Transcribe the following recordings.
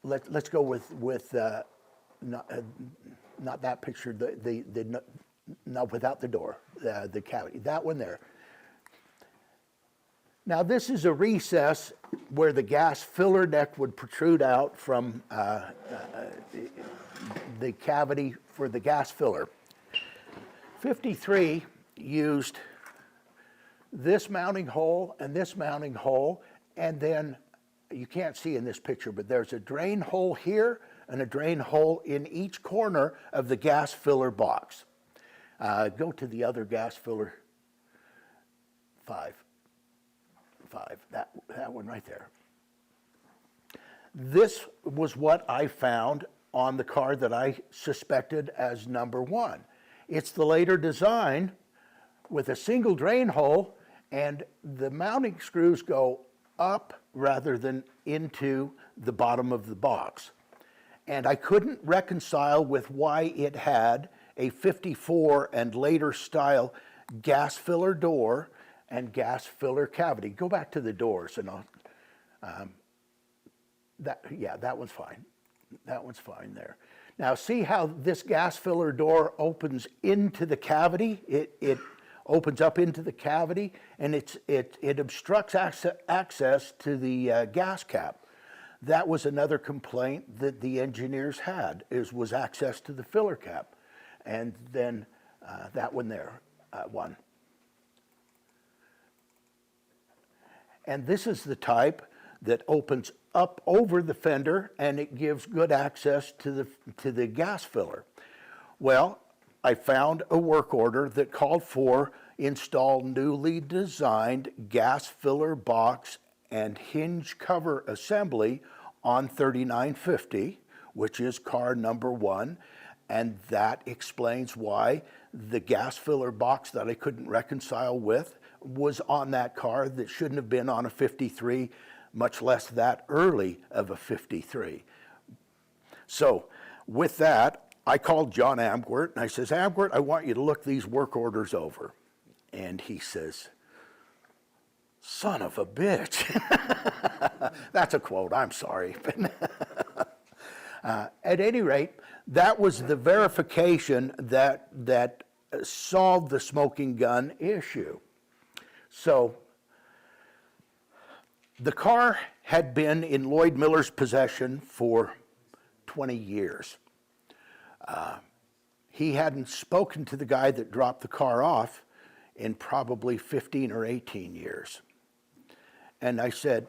let's go with not that picture, not without the door, the cavity, that one there. Now this is a recess where the gas filler neck would protrude out from the cavity for the gas filler. 53 used this mounting hole and this mounting hole, and then you can't see in this picture, but there's a drain hole here and a drain hole in each corner of the gas filler box. Go to the other gas filler, 5, that one right there. This was what I found on the car that I suspected as number 1. It's the later design with a single drain hole, and the mounting screws go up rather than into the bottom of the box. And I couldn't reconcile with why it had a 54 and later style gas filler door and gas filler cavity. Go back to the doors and I'll, that one's fine. That one's fine there. Now see how this gas filler door opens into the cavity? It opens up into the cavity, and it obstructs access to the gas cap. That was another complaint that the engineers had, was access to the filler cap. And then that one there, one. And this is the type that opens up over the fender, and it gives good access to the gas filler. Well, I found a work order that called for install newly designed gas filler box and hinge cover assembly on 3950, which is car number 1, and that explains why the gas filler box that I couldn't reconcile with was on that car that shouldn't have been on a 53, much less that early of a 53. So with that, I called John Amgwert, and I says, Amgwert, I want you to look these work orders over. And he says, son of a bitch. That's a quote, I'm sorry. At any rate, that was the verification that solved the smoking gun issue. So the car had been in Lloyd Miller's possession for 20 years. He hadn't spoken to the guy that dropped the car off in probably 15 or 18 years. And I said,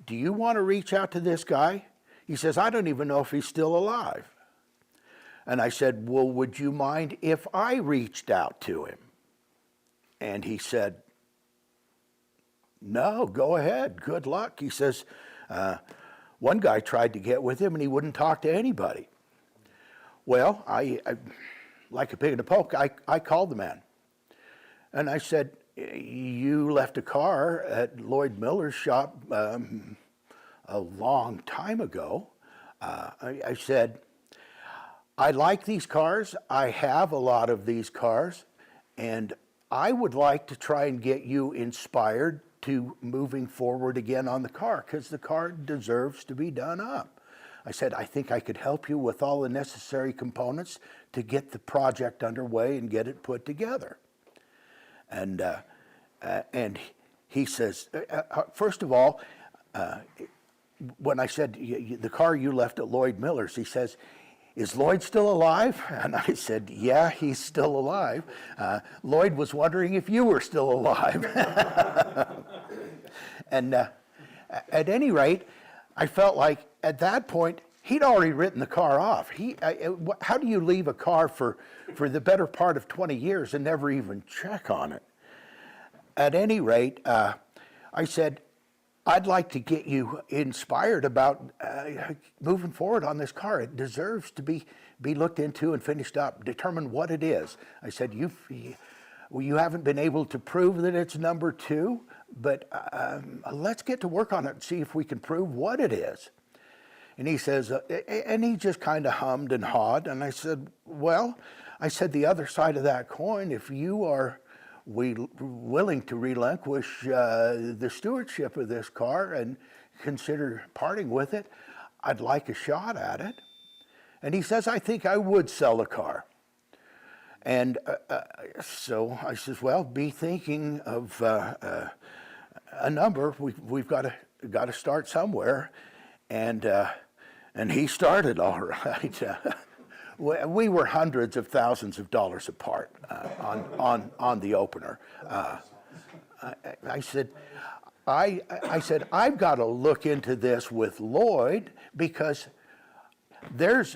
do you want to reach out to this guy? He says, I don't even know if he's still alive. And I said, well, would you mind if I reached out to him? And he said, no, go ahead, good luck. He says, one guy tried to get with him and he wouldn't talk to anybody. Well, I like a pig in a poke, I called the man. And I said, you left a car at Lloyd Miller's shop a long time ago. I said, I like these cars. I have a lot of these cars, and I would like to try and get you inspired to moving forward again on the car, because the car deserves to be done up. I said, I think I could help you with all the necessary components to get the project underway and get it put together. And he says, first of all, when I said, the car you left at Lloyd Miller's, he says, is Lloyd still alive? And I said, yeah, he's still alive. Lloyd was wondering if you were still alive. And at any rate, I felt like at that point, he'd already written the car off. How do you leave a car for the better part of 20 years and never even check on it? At any rate, I said, I'd like to get you inspired about moving forward on this car. It deserves to be looked into and finished up, determine what it is. I said, you haven't been able to prove that it's number 2, but let's get to work on it and see if we can prove what it is. And he says, and he just kind of hummed and hawed. And I said, well, the other side of that coin, if you are willing to relinquish the stewardship of this car and consider parting with it, I'd like a shot at it. And he says, I think I would sell the car. And so I says, well, be thinking of a number. We've got to start somewhere. And he started all right. We were hundreds of thousands of dollars apart on the opener. I said, I've got to look into this with Lloyd, because there's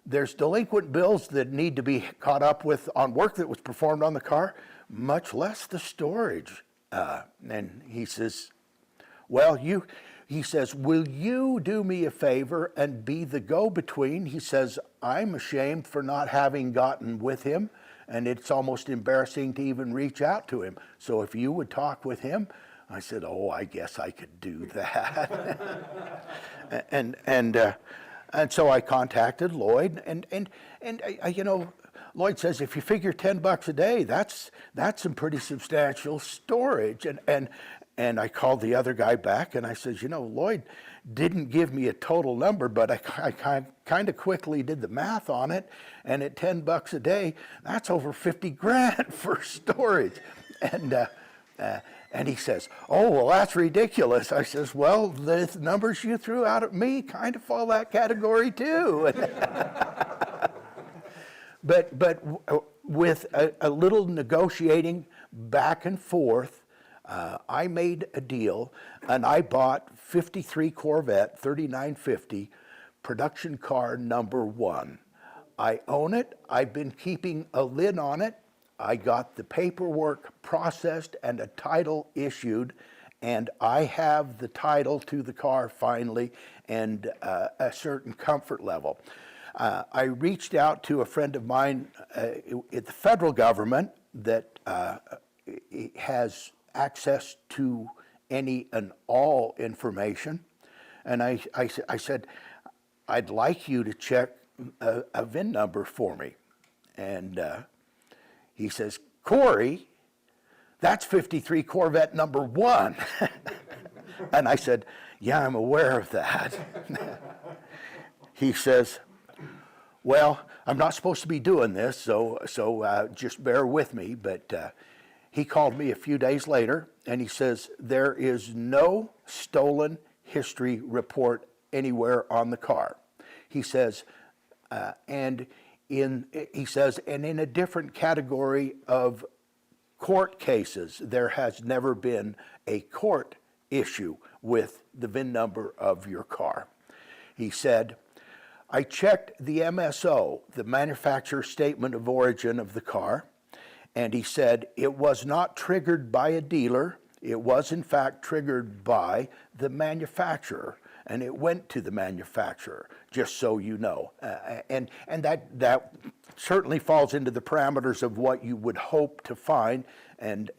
delinquent bills that need to be caught up with on work that was performed on the car, much less the storage. And he says, well, he says, will you do me a favor and be the go-between? He says, I'm ashamed for not having gotten with him, and it's almost embarrassing to even reach out to him. So if you would talk with him. I said, oh, I guess I could do that. And so I contacted Lloyd, and you know, Lloyd says, if you figure $10 a day, that's some pretty substantial storage. And I called the other guy back, and I says, you know, Lloyd didn't give me a total number, but I kind of quickly did the math on it, and at $10 a day, that's over 50 grand for storage. And he says, oh, well, that's ridiculous. I says, well, the numbers you threw out at me kind of fall that category too. But with a little negotiating back and forth, I made a deal, and I bought 53 Corvette 3950, production car number 1. I own it. I've been keeping a lid on it. I got the paperwork processed and a title issued, and I have the title to the car finally, and a certain comfort level. I reached out to a friend of mine at the federal government that has access to any and all information, and I said, I'd like you to check a VIN number for me. And he says, Corey, that's 53 Corvette number 1. And I said, yeah, I'm aware of that. He says, well, I'm not supposed to be doing this, so just bear with me. But he called me a few days later, and he says, there is no stolen history report anywhere on the car. He says, and in a different category of court cases, there has never been a court issue with the VIN number of your car. He said, I checked the MSO, the manufacturer statement of origin of the car, and he said it was not triggered by a dealer. It was in fact triggered by the manufacturer, and it went to the manufacturer, just so you know. And that certainly falls into the parameters of what you would hope to find, and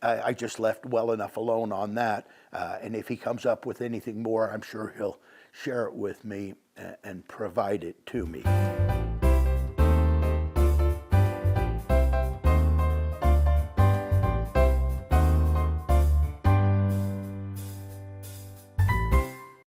I just left well enough alone on that. And if he comes up with anything more, I'm sure he'll share it with me and provide it to me.